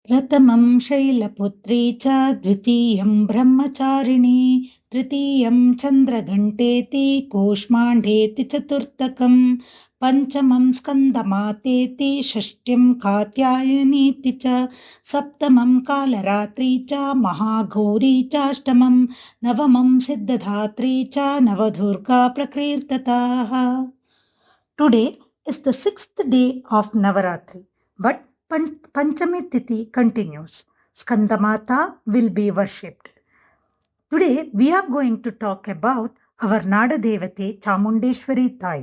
प्रथमं शैलपुत्री च द्वितीयं ब्रह्मचारिणी तृतीयं चन्द्रघण्टेति कूष्माण्डेति चतुर्थकं पञ्चमं स्कन्दमातेति षष्ठ्यं कात्यायनीति च सप्तमं कालरात्री च महाघोरी चाष्टमं नवमं सिद्धधात्री च नवदुर्गा प्रकीर्तिताः. Today is the 6th day of Navaratri, but Panchami Tithi continues. Skandamata will be worshipped. Today we are going to talk about our Nada Devate Chamundeshwari Tai.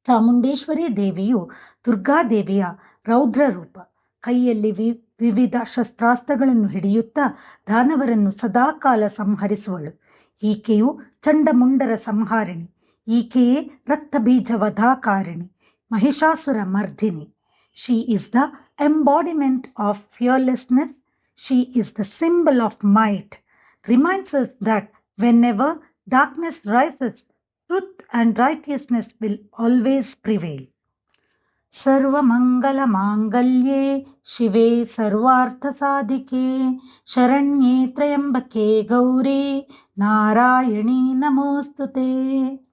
Chamundeshwari ದೇವಿಯು ದುರ್ಗಾ ದೇವಿಯ ರೌದ್ರ ರೂಪ. ಕೈಯಲ್ಲಿ ವಿವಿಧ ಶಸ್ತ್ರಾಸ್ತ್ರಗಳನ್ನು ಹಿಡಿಯುತ್ತಾ ದಾನವರನ್ನು ಸದಾಕಾಲ ಸಂಹರಿಸುವಳು. ಈಕೆಯು ಚಂಡಮುಂಡರ ಸಂಹಾರಿಣಿ. ಈಕೆಯೇ ರಕ್ತಬೀಜವಧಾಕಾರಿಣಿ, Mahishasura Mardini. She is the embodiment of fearlessness. She is the symbol of might. Reminds us that whenever darkness rises, truth and righteousness will always prevail. सर्वमङ्गलमाङ्गल्ये शिवे सर्वार्थसाधिके शरण्ये त्र्यम्बके गौरी नारायणी नमोऽस्तुते.